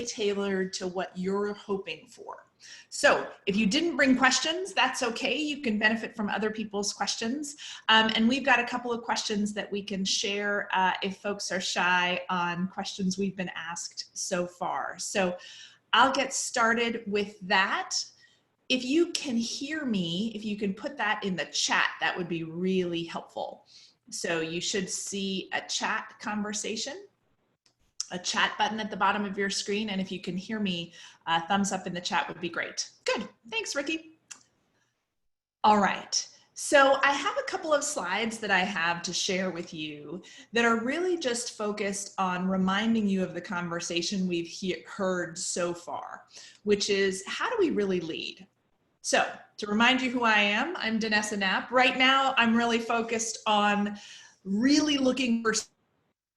tailored to what you're hoping for. So if you didn't bring questions, that's okay. You can benefit from other people's questions. And we've got a couple of questions that we can share if folks are shy on questions we've been asked so far. So I'll get started with that. If you can hear me, if you can put that in the chat, that would be really helpful. So you should see a chat conversation, a chat button at the bottom of your screen. And if you can hear me, thumbs up in the chat would be great. Good, thanks, Ricky. All right, so I have a couple of slides that I have to share with you that are really just focused on reminding you of the conversation we've heard so far, which is how do we really lead? So to remind you who I am, I'm Danessa Knapp. Right now, I'm really focused on really looking for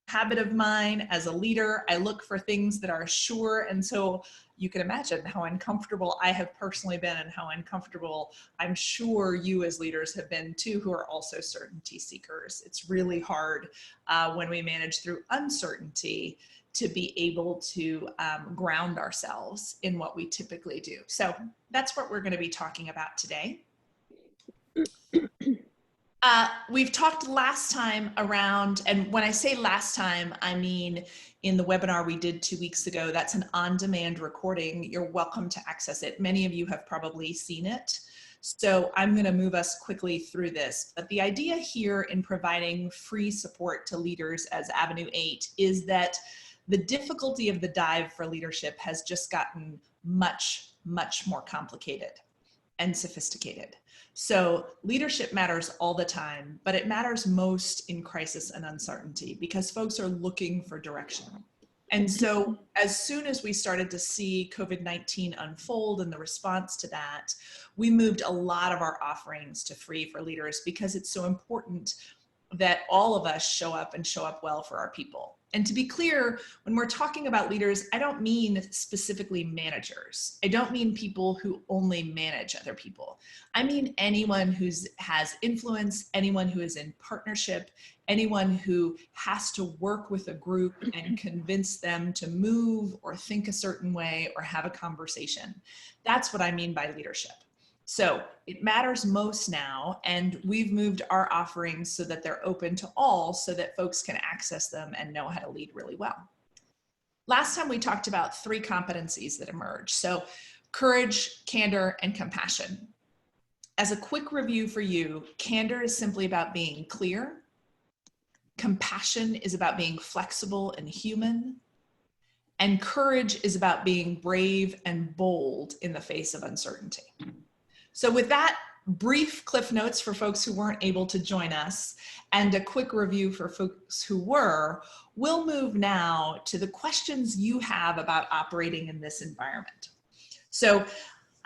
habit of mine as a leader. I look for things that are sure. And so you can imagine how uncomfortable I have personally been and how uncomfortable I'm sure you as leaders have been too, who are also certainty seekers. It's really hard when we manage through uncertainty to be able to ground ourselves in what we typically do. So that's what we're going to be talking about today. We've talked last time around, and when I say last time, I mean in the webinar we did 2 weeks ago. That's an on-demand recording. You're welcome to access it. Many of you have probably seen it. So I'm going to move us quickly through this. But the idea here in providing free support to leaders as Avenue 8 is that the difficulty of the dive for leadership has just gotten much, much more complicated and sophisticated. So leadership matters all the time, but it matters most in crisis and uncertainty because folks are looking for direction. And so as soon as we started to see COVID-19 unfold and the response to that, we moved a lot of our offerings to free for leaders because it's so important that all of us show up and show up well for our people. And to be clear, when we're talking about leaders, I don't mean specifically managers. I don't mean people who only manage other people. I mean anyone who has influence, anyone who is in partnership, anyone who has to work with a group and convince them to move or think a certain way or have a conversation. That's what I mean by leadership. So it matters most now, and we've moved our offerings so that they're open to all so that folks can access them and know how to lead really well. Last time we talked about 3 competencies that emerge. So courage, candor, and compassion. As a quick review for you, candor is simply about being clear. Compassion is about being flexible and human. And courage is about being brave and bold in the face of uncertainty. So with that, brief cliff notes for folks who weren't able to join us and a quick review for folks who were, we'll move now to the questions you have about operating in this environment. So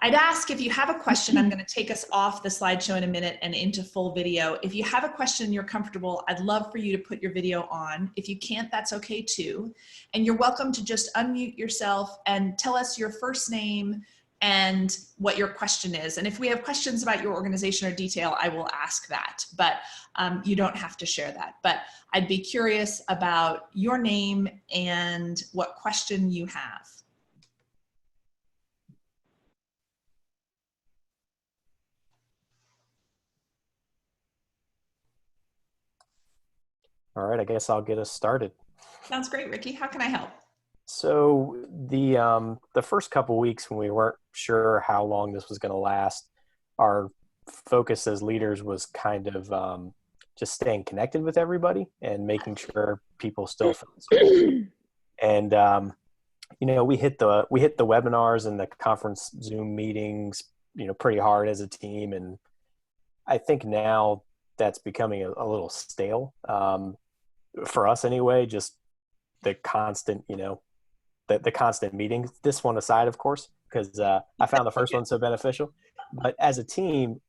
I'd ask if you have a question, I'm going to take us off the slideshow in a minute and into full video. If you have a question you're comfortable, I'd love for you to put your video on. If you can't, that's okay too. And you're welcome to just unmute yourself and tell us your first name and what your question is. And if we have questions about your organization or detail, I will ask that, but you don't have to share that. But I'd be curious about your name and what question you have. All right, I guess I'll get us started. Sounds great, Ricky. How can I help? So the first couple weeks when we weren't sure how long this was going to last, our focus as leaders was kind of just staying connected with everybody and making sure people still felt supported. And you know, we hit the webinars and the conference Zoom meetings, you know, pretty hard as a team, and I think now that's becoming a little stale for us anyway. Just the constant, you know, the constant meetings. This one aside, of course, because I found the first one so beneficial. But as a team,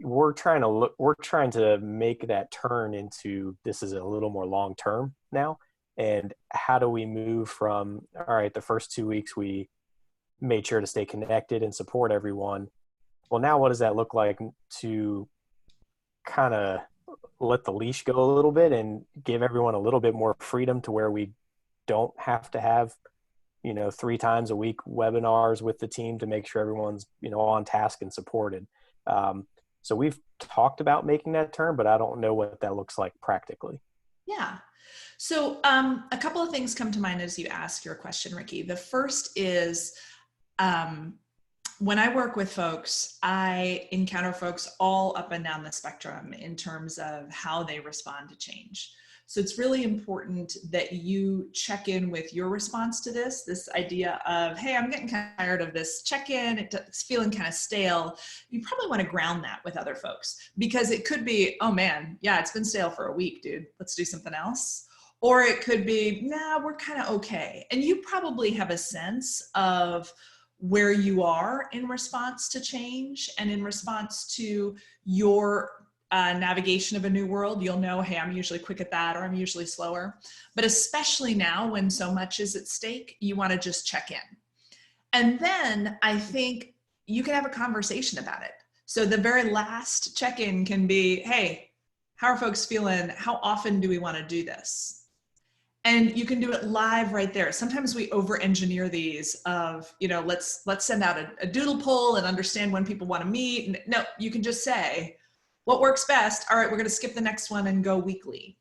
we're trying to make that turn into this is a little more long term now. And how do we move from, all right, the first 2 weeks we made sure to stay connected and support everyone. Well, now what does that look like to kind of let the leash go a little bit and give everyone a little bit more freedom to where we don't have to have 3 times a week webinars with the team to make sure everyone's, on task and supported. So we've talked about making that turn, but I don't know what that looks like practically. Yeah. So a couple of things come to mind as you ask your question, Ricky. The first is, when I work with folks, I encounter folks all up and down the spectrum in terms of how they respond to change. So it's really important that you check in with your response to this idea of, hey, I'm getting kind of tired of this check-in, it's feeling kind of stale. You probably want to ground that with other folks, because it could be, oh man, yeah, it's been stale for a week, dude, let's do something else. Or it could be, nah, we're kind of okay. And you probably have a sense of where you are in response to change and in response to your navigation of a new world. You'll know, hey, I'm usually quick at that, or I'm usually slower. But especially now when so much is at stake, you want to just check in. And then I think you can have a conversation about it. So the very last check-in can be, hey, how are folks feeling? How often do we want to do this? And you can do it live right there. Sometimes we over-engineer these of, let's send out a doodle poll and understand when people want to meet. No, you can just say, what works best? All right, we're going to skip the next one and go weekly.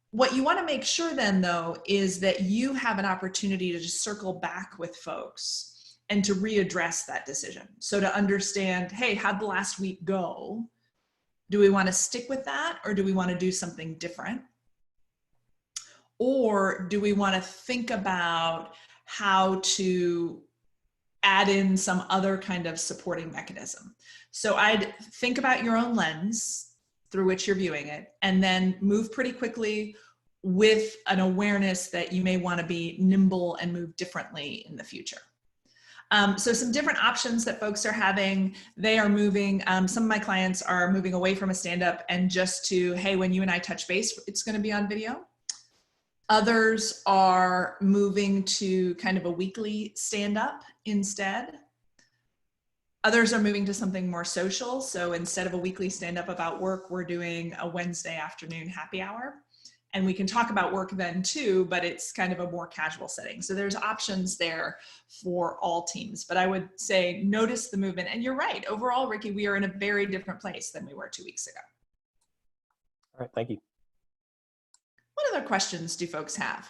What you want to make sure then, though, is that you have an opportunity to just circle back with folks and to readdress that decision. So to understand, hey, how'd the last week go? Do we want to stick with that, or do we want to do something different? Or do we want to think about how to add in some other kind of supporting mechanism? So I'd think about your own lens through which you're viewing it, and then move pretty quickly with an awareness that you may want to be nimble and move differently in the future. So some different options that folks are having, they are moving, some of my clients are moving away from a stand-up and just to, hey, when you and I touch base, it's going to be on video. Others are moving to kind of a weekly stand-up instead. Others are moving to something more social. So instead of a weekly stand-up about work, we're doing a Wednesday afternoon happy hour. And we can talk about work then too, but it's kind of a more casual setting. So there's options there for all teams. But I would say notice the movement. And you're right. Overall, Ricky, we are in a very different place than we were 2 weeks ago. All right, thank you. What other questions do folks have?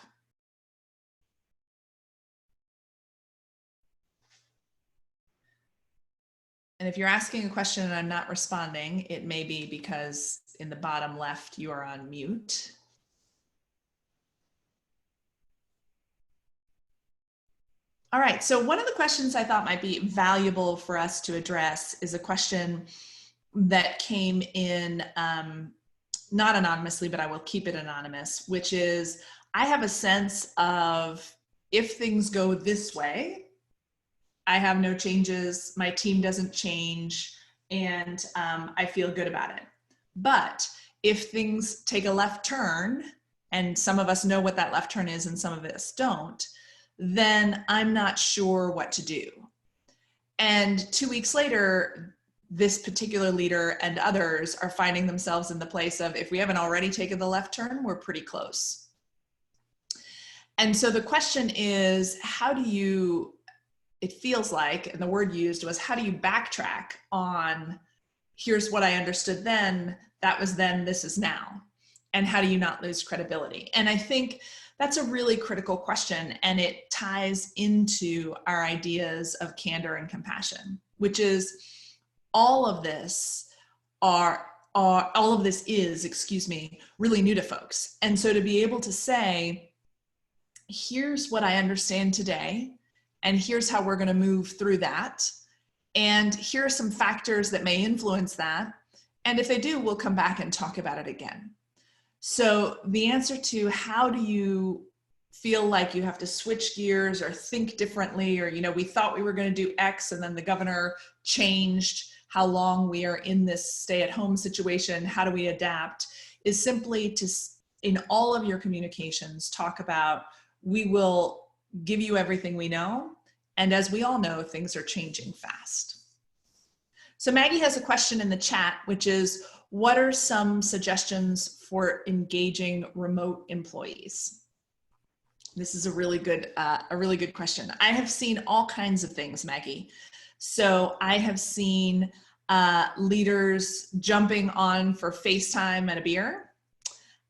And if you're asking a question and I'm not responding, it may be because in the bottom left, you are on mute. All right, so one of the questions I thought might be valuable for us to address is a question that came in, not anonymously, but I will keep it anonymous, which is, I have a sense of if things go this way, I have no changes, my team doesn't change, and I feel good about it. But if things take a left turn, and some of us know what that left turn is and some of us don't, then I'm not sure what to do. And 2 weeks later, this particular leader and others are finding themselves in the place of, if we haven't already taken the left turn, we're pretty close. And so the question is, how do you, it feels like, and the word used was, how do you backtrack on, here's what I understood then, that was then, this is now? And how do you not lose credibility? And I think that's a really critical question, and it ties into our ideas of candor and compassion, which is all of this is, excuse me, really new to folks. And so to be able to say, here's what I understand today, and here's how we're going to move through that, and here are some factors that may influence that, and if they do, we'll come back and talk about it again. So the answer to how do you feel like you have to switch gears or think differently, or, we thought we were going to do X and then the governor changed how long we are in this stay-at-home situation, how do we adapt, is simply to, in all of your communications, talk about, we will give you everything we know. And as we all know, things are changing fast. So Maggie has a question in the chat, which is, what are some suggestions for engaging remote employees? This is a really good question. I have seen all kinds of things, Maggie. So I have seen leaders jumping on for FaceTime and a beer.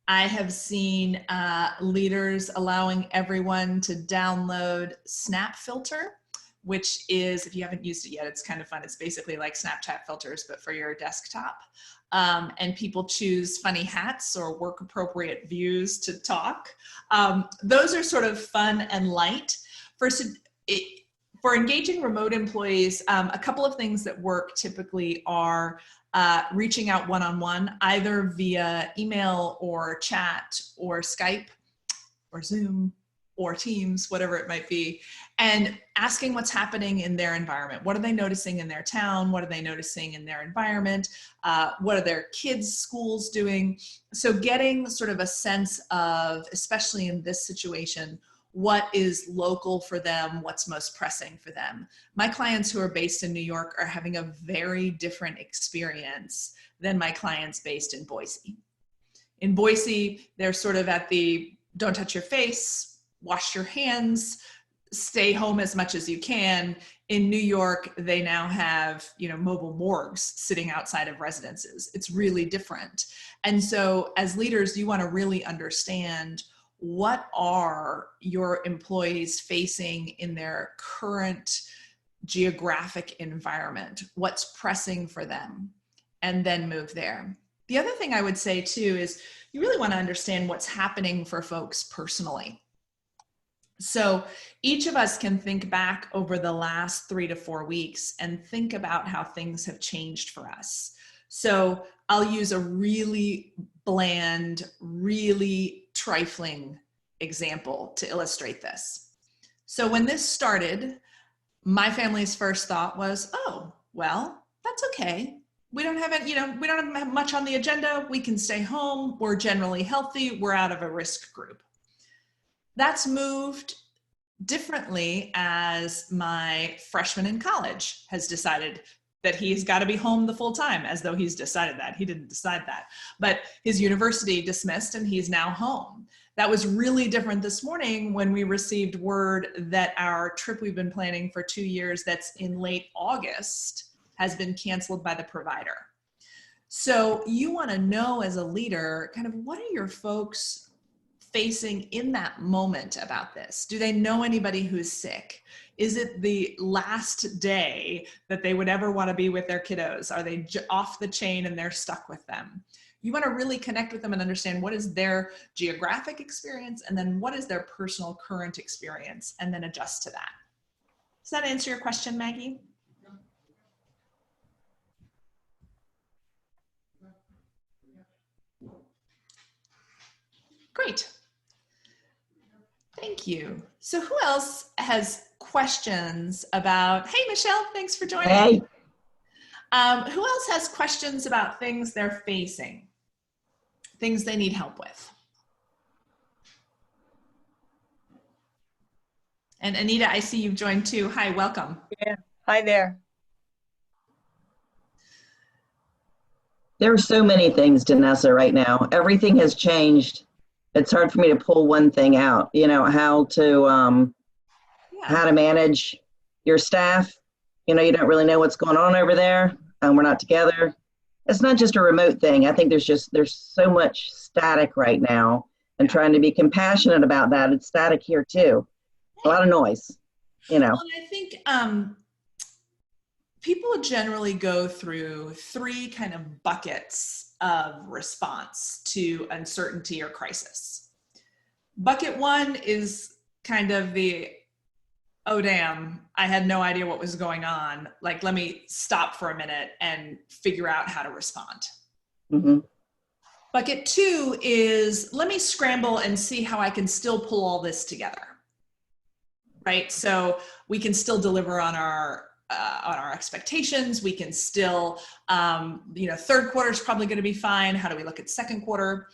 I have seen leaders allowing everyone to download Snap Filter, which is, if you haven't used it yet, it's kind of fun. It's basically like Snapchat filters, but for your desktop. And people choose funny hats or work appropriate views to talk. Those are sort of fun and light. For engaging remote employees, a couple of things that work typically are reaching out one-on-one, either via email or chat or Skype or Zoom or Teams, whatever it might be, and asking what's happening in their environment. What are they noticing in their town? What are they noticing in their environment? What are their kids' schools doing? So getting sort of a sense of, especially in this situation, what is local for them, what's most pressing for them. My clients who are based in New York are having a very different experience than my clients based in Boise. In Boise, they're sort of at the don't touch your face, wash your hands, stay home as much as you can. In New York, they now have, mobile morgues sitting outside of residences. It's really different. And so as leaders, you want to really understand what are your employees facing in their current geographic environment? What's pressing for them? And then move there. The other thing I would say too is you really want to understand what's happening for folks personally. So each of us can think back over the last 3 to 4 weeks and think about how things have changed for us. So I'll use a really bland, really trifling example to illustrate this. So when this started, my family's first thought was, oh, well, that's okay. We don't have it, we don't have much on the agenda. We can stay home. We're generally healthy. We're out of a risk group. That's moved differently as my freshman in college has decided that he's got to be home the full time, as though he's decided that. He didn't decide that. But his university dismissed and he's now home. That was really different this morning when we received word that our trip we've been planning for 2 years that's in late August has been canceled by the provider. So you want to know as a leader, kind of what are your folks facing in that moment about this? Do they know anybody who's sick? Is it the last day that they would ever want to be with their kiddos? Are they off the chain and they're stuck with them? You want to really connect with them and understand what is their geographic experience and then what is their personal current experience and then adjust to that. Does that answer your question, Maggie? Great. Thank you. So who else has questions about, hey, Michelle, thanks for joining. Hey. Who else has questions about things they're facing, things they need help with? And Anita, I see you've joined too. Hi, welcome. Yeah, hi there. There are so many things, Danessa, right now. Everything has changed. It's hard for me to pull one thing out, how to manage your staff. You don't really know what's going on over there. We're not together. It's not just a remote thing. I think there's so much static right now, and trying to be compassionate about that. It's static here too. A lot of noise, Well, I think people generally go through 3 kind of buckets of response to uncertainty or crisis. Bucket 1 is kind of the, oh damn, I had no idea what was going on. Like, let me stop for a minute and figure out how to respond. Mm-hmm. Bucket 2 is, let me scramble and see how I can still pull all this together. Right? So we can still deliver on our expectations. We can still, third quarter is probably going to be fine. How do we look at second quarter?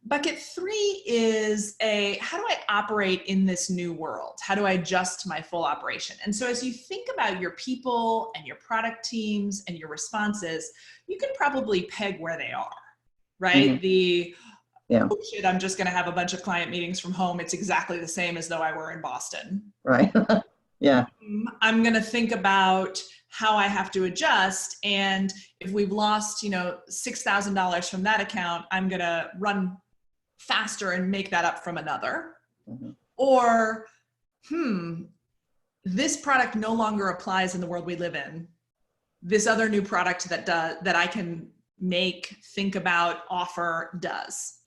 Bucket 3 is how do I operate in this new world? How do I adjust my full operation? And so as you think about your people and your product teams and your responses, you can probably peg where they are, right? Mm-hmm. Yeah. oh shit, I'm just going to have a bunch of client meetings from home. It's exactly the same as though I were in Boston. Right. Yeah. I'm going to think about how I have to adjust. And if we've lost, $6,000 from that account, I'm going to run faster and make that up from another. Mhm. Or, this product no longer applies in the world we live in. This other new product that I can make, think about, offer does.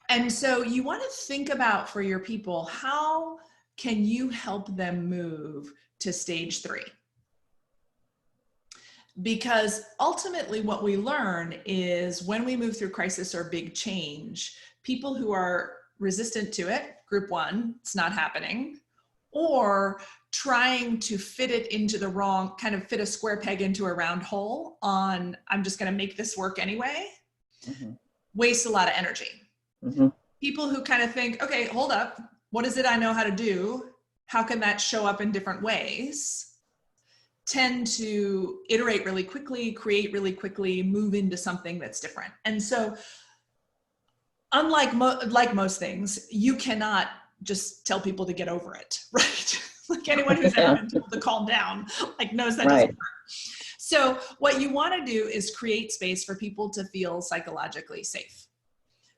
And so you want to think about for your people, how can you help them move to stage 3? Because ultimately what we learn is when we move through crisis or big change, people who are resistant to it, group 1, it's not happening, or trying to fit it into the wrong, kind of fit a square peg into a round hole on, I'm just going to make this work anyway, waste a lot of energy. People who kind of think, okay, hold up, what is it I know how to do? How can that show up in different ways? Tend to iterate really quickly, create really quickly, move into something that's different. And so unlike like most things, you cannot just tell people to get over it, right? Like anyone who's ever been told to calm down, knows that doesn't work. So what you want to do is create space for people to feel psychologically safe.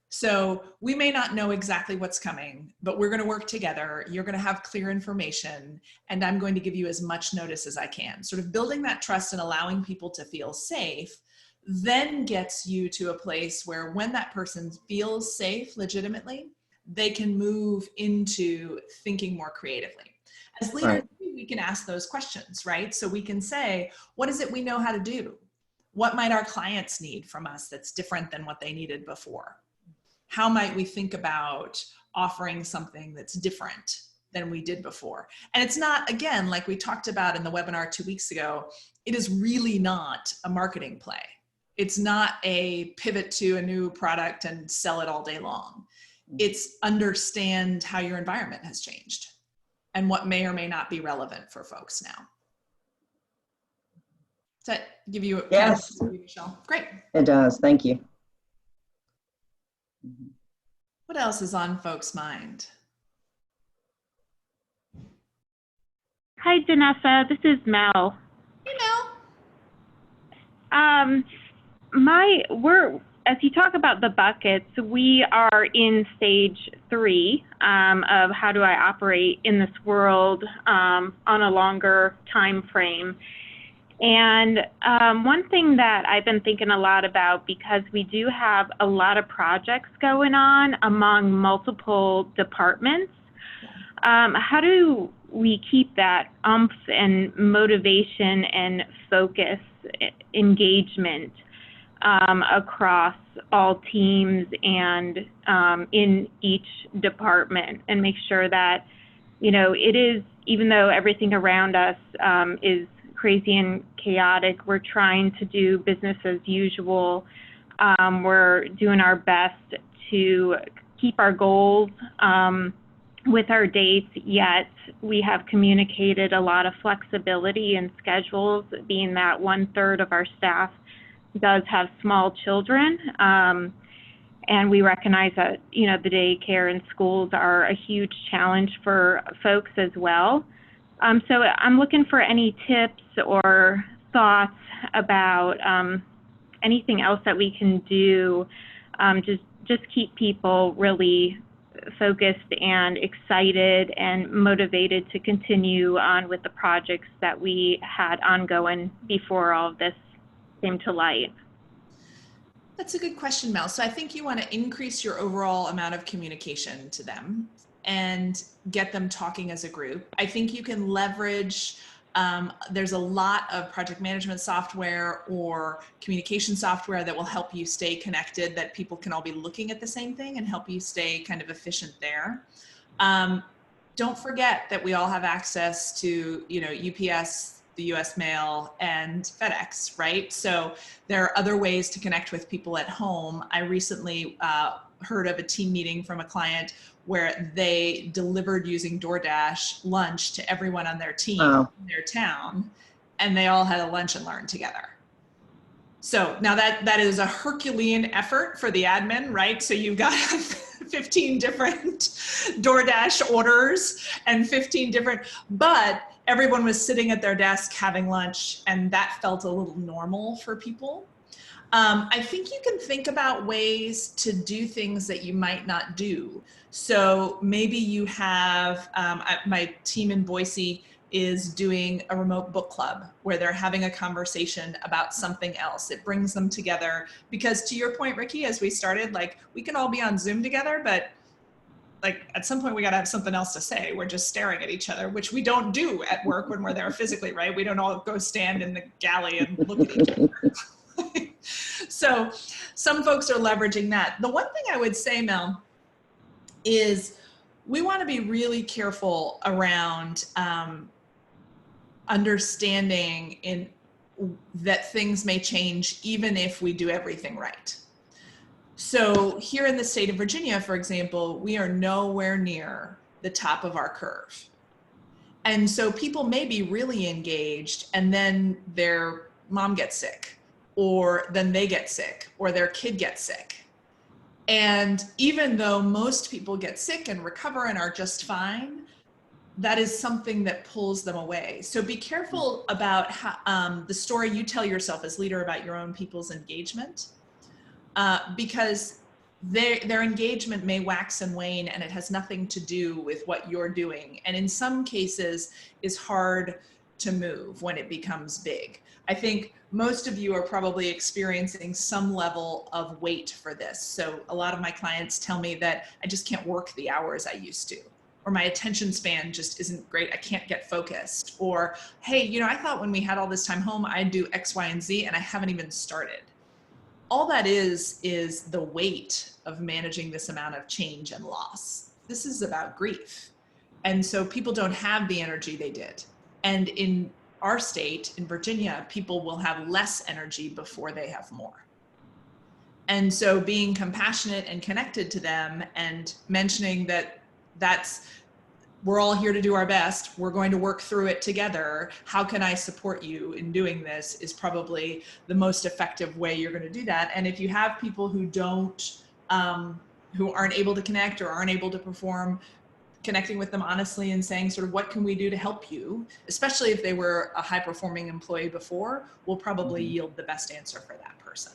So we may not know exactly what's coming, but we're going to work together. You're going to have clear information, and I'm going to give you as much notice as I can. Sort of building that trust and allowing people to feel safe then gets you to a place where when that person feels safe legitimately, they can move into thinking more creatively. As leaders, we can ask those questions, right? So we can say, what is it we know how to do? What might our clients need from us that's different than what they needed before? How might we think about offering something that's different than we did before? And it's not, again, like we talked about in the webinar 2 weeks ago, it is really not a marketing play. It's not a pivot to a new product and sell it all day long. It's understand how your environment has changed and what may or may not be relevant for folks now. Does that give you a Yes. kind of, Michelle? Great. It does. Thank you. What else is on folks' mind? Hi, Danessa. This is Mel. Hey, Mel. As you talk about the buckets, we are in stage 3 of how do I operate in this world on a longer time frame. And one thing that I've been thinking a lot about, because we do have a lot of projects going on among multiple departments, how do we keep that oomph and motivation and focus, engagement across all teams and in each department, and make sure that, it is, even though everything around us is crazy and chaotic, we're trying to do business as usual. We're doing our best to keep our goals with our dates, yet we have communicated a lot of flexibility in schedules, being that 1/3 of our staff does have small children. And we recognize that, the daycare and schools are a huge challenge for folks as well. So I'm looking for any tips or thoughts about anything else that we can do, just keep people really focused and excited and motivated to continue on with the projects that we had ongoing before all of this came to light. That's a good question, Mel. So I think you want to increase your overall amount of communication to them and get them talking as a group. I think you can leverage, there's a lot of project management software or communication software that will help you stay connected, that people can all be looking at the same thing and help you stay kind of efficient there. Don't forget that we all have access to, UPS, the US Mail, and FedEx, right? So there are other ways to connect with people at home. I recently heard of a team meeting from a client where they delivered using DoorDash lunch to everyone on their team in their town, and they all had a lunch and learn together. So now that is a Herculean effort for the admin, right? So you've got 15 different DoorDash orders and 15 different, but everyone was sitting at their desk having lunch, and that felt a little normal for people. I think you can think about ways to do things that you might not do. So maybe you have, my team in Boise is doing a remote book club where they're having a conversation about something else. It brings them together because, to your point, Ricky, as we started, like, we can all be on Zoom together, but like at some point we got to have something else to say. We're just staring at each other, which we don't do at work when we're there physically, right? We don't all go stand in the galley and look at each other. So some folks are leveraging that. The one thing I would say, Mel, is we want to be really careful around understanding that things may change even if we do everything right. So here in the state of Virginia, for example, we are nowhere near the top of our curve. And so people may be really engaged and then their mom gets sick, or then they get sick, or their kid gets sick. And even though most people get sick and recover and are just fine, that is something that pulls them away. So be careful about how, the story you tell yourself as leader about your own people's engagement, because their engagement may wax and wane, and it has nothing to do with what you're doing. And in some cases is hard to move when it becomes big. I think most of you are probably experiencing some level of weight for this. So a lot of my clients tell me that I just can't work the hours I used to, or my attention span just isn't great. I can't get focused. Or, hey, you know, I thought when we had all this time home, I'd do X, Y, and Z, and I haven't even started. All that is the weight of managing this amount of change and loss. This is about grief. And so people don't have the energy they did. And in our state, in Virginia, people will have less energy before they have more. And so being compassionate and connected to them and mentioning that we're all here to do our best. We're going to work through it together. How can I support you in doing this is probably the most effective way you're going to do that. And if you have people who who aren't able to connect or aren't able to perform, connecting with them honestly and saying sort of, what can we do to help you, especially if they were a high performing employee before, will probably yield the best answer for that person.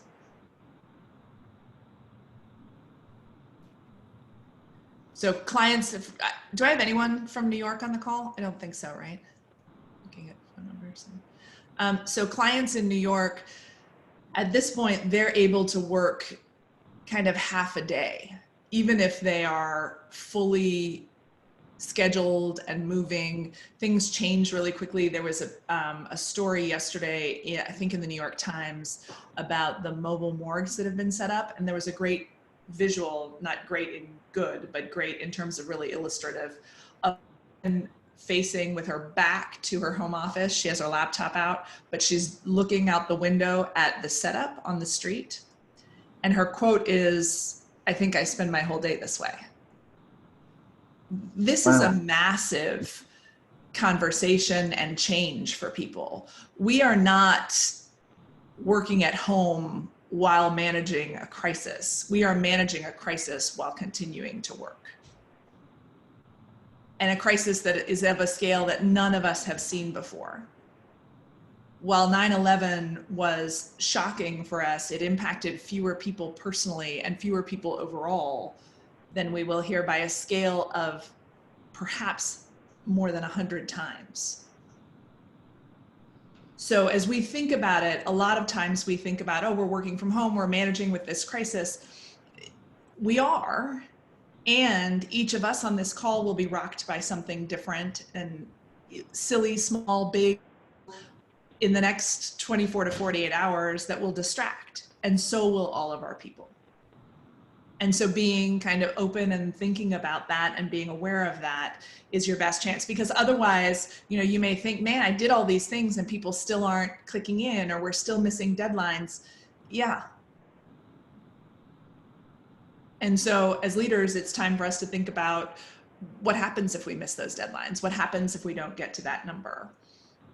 So clients, do I have anyone from New York on the call? I don't think so, right? Looking at phone numbers. So clients in New York, at this point, they're able to work kind of half a day, even if they are fully scheduled and moving. Things change really quickly. There was a story yesterday, I think in the New York Times, about the mobile morgues that have been set up. And there was a great visual, not great in good, but great in terms of really illustrative, of facing with her back to her home office. She has her laptop out, but she's looking out the window at the setup on the street. And her quote is, "I think I spend my whole day this way." This is a massive conversation and change for people. We are not working at home while managing a crisis. We are managing a crisis while continuing to work. And a crisis that is of a scale that none of us have seen before. While 9/11 was shocking for us, it impacted fewer people personally and fewer people overall than we will hear by a scale of perhaps more than 100 times. So as we think about it, a lot of times we think about, oh, we're working from home, we're managing with this crisis. We are, and each of us on this call will be rocked by something different and silly, small, big, in the next 24 to 48 hours that will distract, and so will all of our people. And so being kind of open and thinking about that and being aware of that is your best chance, because otherwise, you know, you may think, man, I did all these things and people still aren't clicking in, or we're still missing deadlines. Yeah. And so as leaders, it's time for us to think about what happens if we miss those deadlines? What happens if we don't get to that number?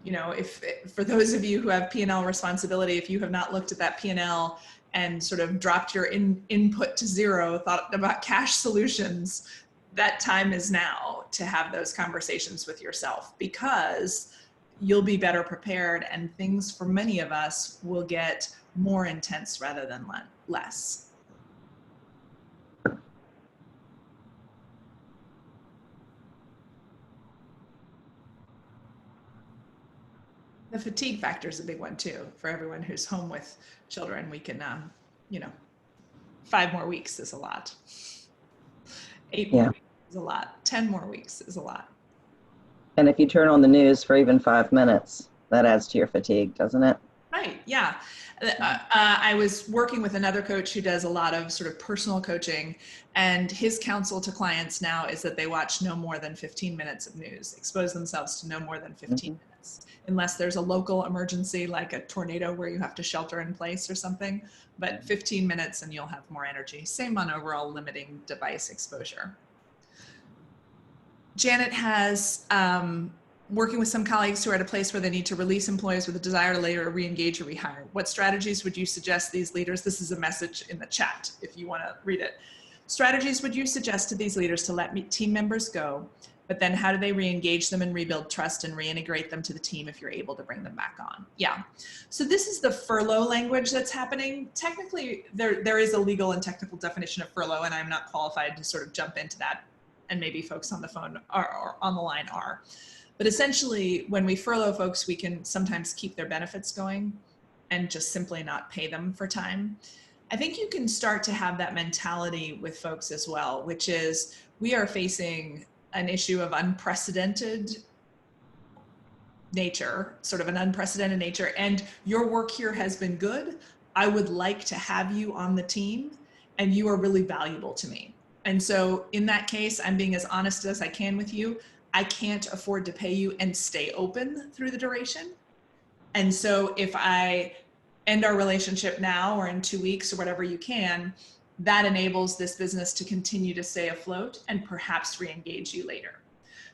You know, if for those of you who have P&L responsibility, if you have not looked at that P&L and sort of dropped your input to zero, thought about cash solutions, that time is now to have those conversations with yourself, because you'll be better prepared and things for many of us will get more intense rather than less. The fatigue factor is a big one too, for everyone who's home with children. We can, you know, 5 more weeks is a lot. 8 more weeks is a lot. 10 more weeks is a lot. And if you turn on the news for even 5 minutes, that adds to your fatigue, doesn't it? Right, yeah. I was working with another coach who does a lot of sort of personal coaching, and his counsel to clients now is that they watch no more than 15 minutes of news, expose themselves to no more than 15 minutes, unless there's a local emergency like a tornado where you have to shelter in place or something, but 15 minutes and you'll have more energy. Same on overall limiting device exposure. Janet has, working with some colleagues who are at a place where they need to release employees with a desire to later re-engage or rehire. What strategies would you suggest these leaders, this is a message in the chat if you want to read it. Strategies would you suggest to these leaders to let team members go, but then how do they re-engage them and rebuild trust and reintegrate them to the team if you're able to bring them back on? Yeah, so this is the furlough language that's happening. Technically, there is a legal and technical definition of furlough, and I'm not qualified to sort of jump into that, and maybe folks on the phone or on the line are. But essentially, when we furlough folks, we can sometimes keep their benefits going and just simply not pay them for time. I think you can start to have that mentality with folks as well, which is we are facing an issue of unprecedented nature, sort of an unprecedented nature, and your work here has been good. I would like to have you on the team, and you are really valuable to me. And so in that case, I'm being as honest as I can with you. I can't afford to pay you and stay open through the duration. And so if I end our relationship now or in 2 weeks or whatever you can, that enables this business to continue to stay afloat and perhaps re-engage you later.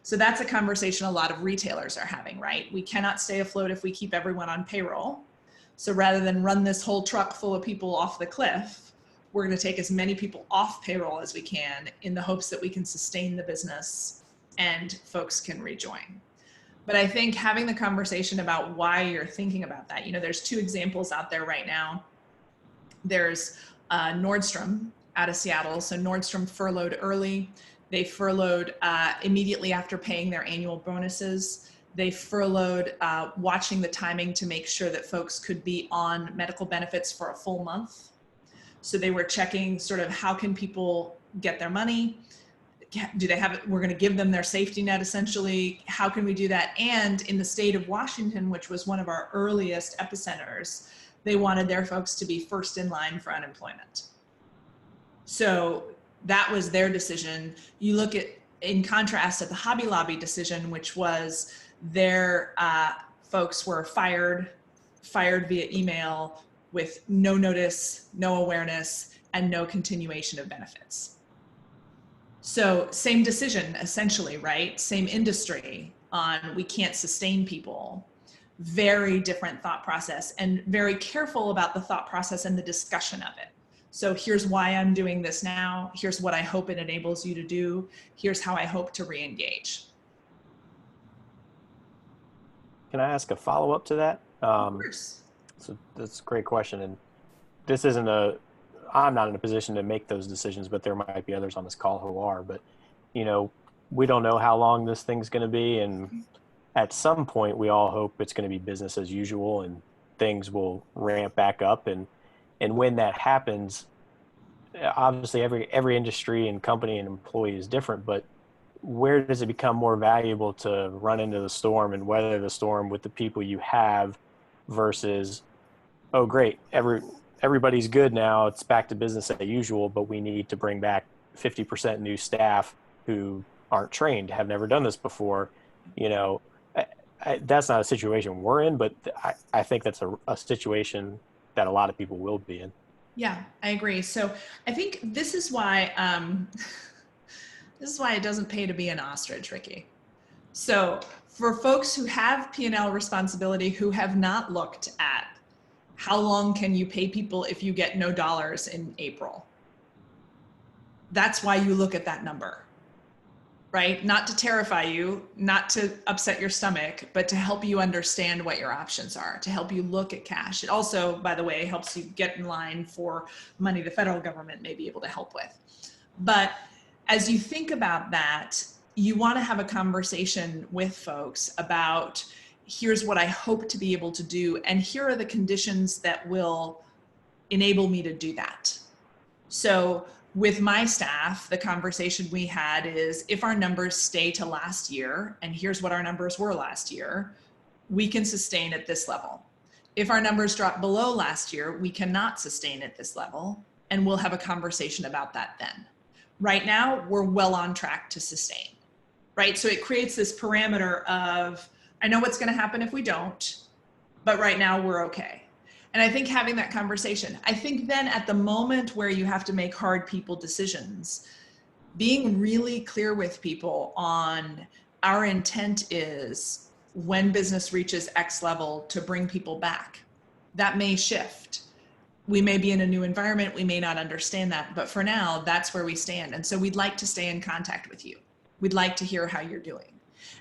So that's a conversation a lot of retailers are having, right? We cannot stay afloat if we keep everyone on payroll. So rather than run this whole truck full of people off the cliff, we're going to take as many people off payroll as we can in the hopes that we can sustain the business and folks can rejoin. But I think having the conversation about why you're thinking about that, you know, there's 2 examples out there right now. There's Nordstrom out of Seattle. So Nordstrom furloughed early. They furloughed immediately after paying their annual bonuses. They furloughed watching the timing to make sure that folks could be on medical benefits for a full month. So they were checking sort of how can people get their money? Do they have it? We're going to give them their safety net essentially. How can we do that? And in the state of Washington, which was one of our earliest epicenters, they wanted their folks to be first in line for unemployment. So that was their decision. You look at, in contrast, at the Hobby Lobby decision, which was their folks were fired via email with no notice, no awareness, and no continuation of benefits. So same decision, essentially, right? Same industry on we can't sustain people. Very different thought process, and very careful about the thought process and the discussion of it. So here's why I'm doing this now. Here's what I hope it enables you to do. Here's how I hope to re-engage. Can I ask a follow-up to that? Of course. So that's a great question. And this isn't I'm not in a position to make those decisions, but there might be others on this call who are. But, you know, we don't know how long this thing's going to be. And at some point, we all hope it's going to be business as usual and things will ramp back up. And when that happens, obviously every industry and company and employee is different, but where does it become more valuable to run into the storm and weather the storm with the people you have versus, oh, great, everybody's good now, it's back to business as usual, but we need to bring back 50% new staff who aren't trained, have never done this before. You know, that's not a situation we're in, but I think that's a situation that a lot of people will be in. Yeah, I agree. So I think this is why it doesn't pay to be an ostrich, Ricky. So For folks who have P&L responsibility who have not looked at how long can you pay people if you get no dollars in April, that's why you look at that number, right? Not to terrify you, not to upset your stomach, but to help you understand what your options are, to help you look at cash. It also, by the way, helps you get in line for money the federal government may be able to help with. But as you think about that, you want to have a conversation with folks about, here's what I hope to be able to do, and here are the conditions that will enable me to do that. So with my staff, the conversation we had is, if our numbers stay to last year, and here's what our numbers were last year, we can sustain at this level. If our numbers drop below last year, we cannot sustain at this level, and we'll have a conversation about that then. Right now, we're well on track to sustain, right? So it creates this parameter of, I know what's going to happen if we don't, but right now we're okay. And I think having that conversation, I think then at the moment where you have to make hard people decisions, being really clear with people on, our intent is when business reaches X level to bring people back. That may shift. We may be in a new environment. We may not understand that, but for now, that's where we stand. And so we'd like to stay in contact with you. We'd like to hear how you're doing.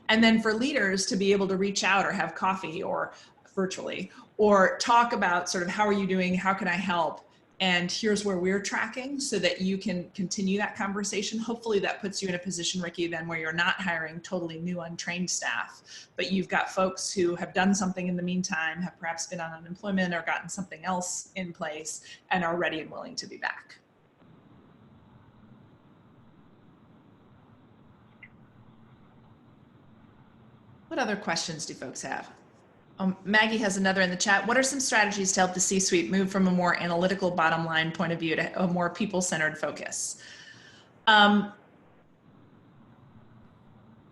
And then for leaders to be able to reach out or have coffee or virtually, or talk about sort of, how are you doing? How can I help? And here's where we're tracking, so that you can continue that conversation. Hopefully that puts you in a position, Ricky, then where you're not hiring totally new untrained staff, but you've got folks who have done something in the meantime, have perhaps been on unemployment or gotten something else in place, and are ready and willing to be back. What other questions do folks have? Maggie has another in the chat. What are some strategies to help the C-suite move from a more analytical bottom line point of view to a more people-centered focus?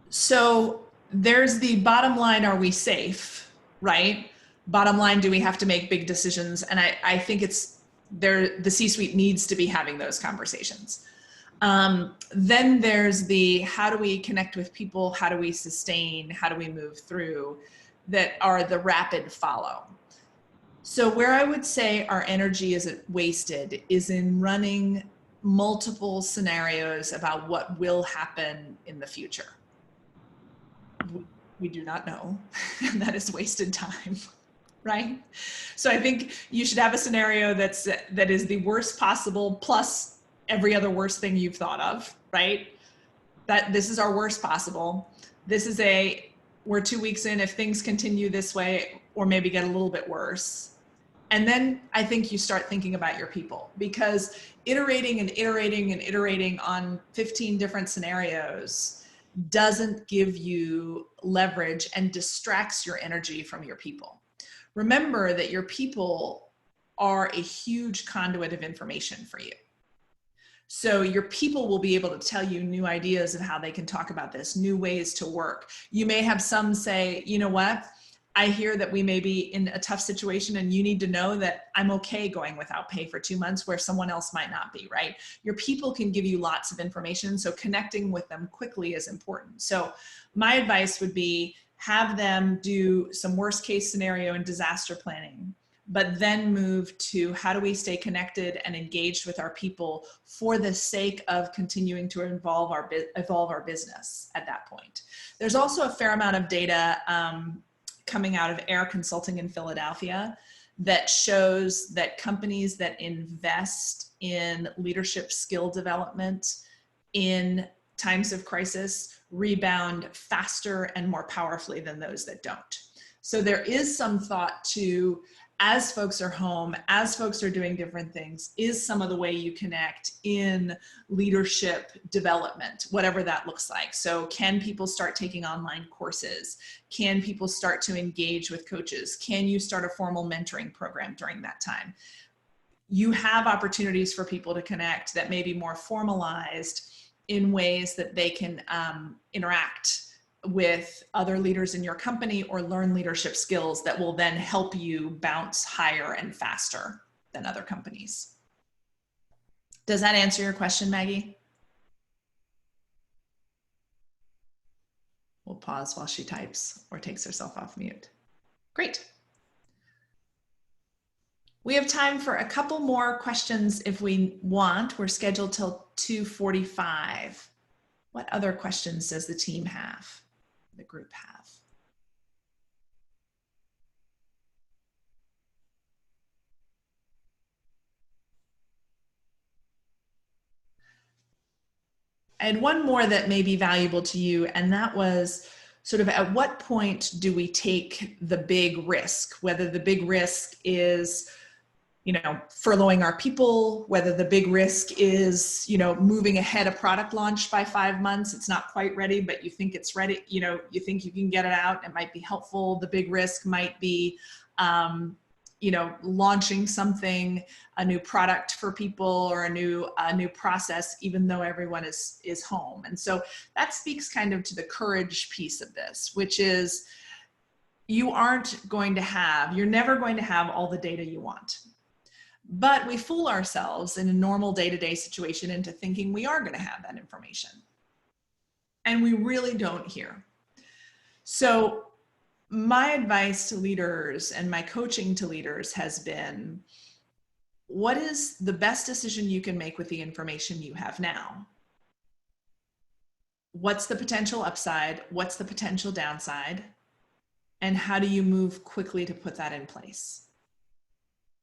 So there's the bottom line, are we safe, right? Bottom line, do we have to make big decisions? And I think it's there, the C-suite needs to be having those conversations. Then there's the, how do we connect with people? How do we sustain? How do we move through? That are the rapid follow. So where I would say our energy isn't wasted is in running multiple scenarios about what will happen in the future. We do not know, and that is wasted time, right? So I think you should have a scenario that is the worst possible plus every other worst thing you've thought of, right? That this is our worst possible. This is we're 2 weeks in, if things continue this way, or maybe get a little bit worse. And then I think you start thinking about your people, because iterating and iterating and iterating on 15 different scenarios doesn't give you leverage and distracts your energy from your people. Remember that your people are a huge conduit of information for you. So your people will be able to tell you new ideas of how they can talk about this, new ways to work. You may have some say, you know what, I hear that we may be in a tough situation and you need to know that I'm okay going without pay for 2 months where someone else might not be, right? Your people can give you lots of information, so connecting with them quickly is important. So my advice would be, have them do some worst case scenario and disaster planning, but then move to, how do we stay connected and engaged with our people for the sake of continuing to evolve our business at that point. There's also a fair amount of data coming out of Air Consulting in Philadelphia that shows that companies that invest in leadership skill development in times of crisis rebound faster and more powerfully than those that don't. So there is some thought to, as folks are home, as folks are doing different things, is some of the way you connect in leadership development, whatever that looks like. So can people start taking online courses? Can people start to engage with coaches? Can you start a formal mentoring program during that time? You have opportunities for people to connect that may be more formalized in ways that they can interact with other leaders in your company or learn leadership skills that will then help you bounce higher and faster than other companies. Does that answer your question, Maggie? We'll pause while she types or takes herself off mute. Great. We have time for a couple more questions if we want. We're scheduled till 2:45. What other questions does the team have, the group have? I had one more that may be valuable to you, and that was sort of at what point do we take the big risk, whether the big risk is, you know, furloughing our people, whether the big risk is, you know, moving ahead a product launch by 5 months. It's not quite ready, but you think it's ready. You know, you think you can get it out. It might be helpful. The big risk might be, you know, launching something, a new product for people or a new process, even though everyone is home. And so that speaks kind of to the courage piece of this, which is you're never going to have all the data you want. But we fool ourselves in a normal day-to-day situation into thinking we are going to have that information. And we really don't here. So my advice to leaders and my coaching to leaders has been, what is the best decision you can make with the information you have now? What's the potential upside? What's the potential downside? And how do you move quickly to put that in place?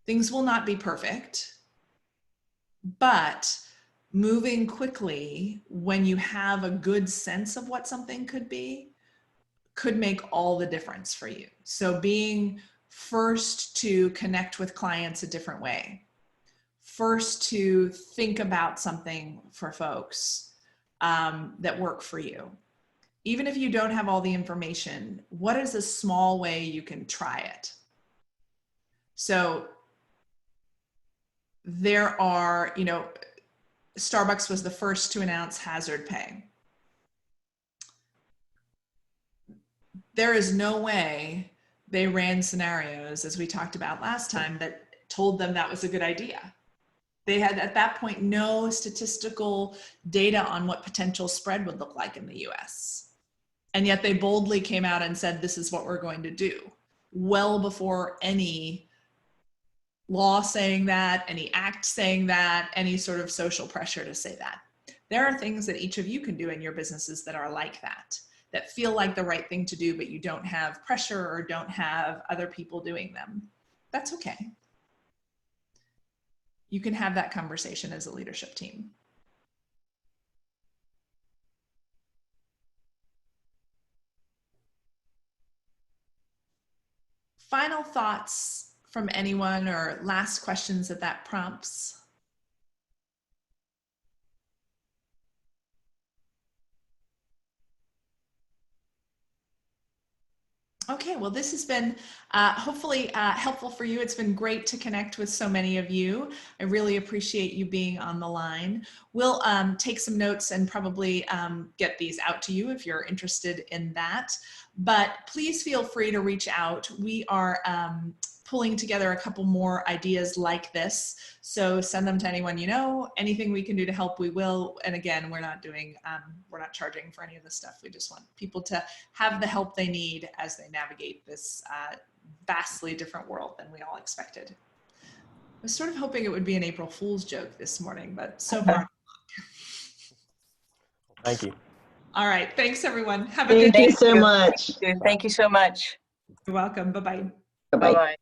Things will not be perfect, but moving quickly when you have a good sense of what something could be could make all the difference for you. So being first to connect with clients a different way, first to think about something for folks that work for you. Even if you don't have all the information, what is a small way you can try it? So there are, you know, Starbucks was the first to announce hazard pay. There is no way they ran scenarios, as we talked about last time, that told them that was a good idea. They had at that point no statistical data on what potential spread would look like in the US. And yet they boldly came out and said, this is what we're going to do, well before any law saying that, any act saying that, any sort of social pressure to say that. There are things that each of you can do in your businesses that are like that feel like the right thing to do, but you don't have pressure or don't have other people doing them. That's okay. You can have that conversation as a leadership team. Final thoughts from anyone or last questions that prompts? Okay, well, this has been hopefully helpful for you. It's been great to connect with so many of you. I really appreciate you being on the line. We'll take some notes and probably get these out to you if you're interested in that. But please feel free to reach out. We are pulling together a couple more ideas like this. So send them to anyone you know. Anything we can do to help, we will. And again, we're not charging for any of this stuff. We just want people to have the help they need as they navigate this vastly different world than we all expected. I was sort of hoping it would be an April Fool's joke this morning, but so far. Thank you. All right. Thanks, everyone. Have a good Thank day. you so much. Thank you so much. You're welcome. Bye-bye. Bye-bye. Bye-bye.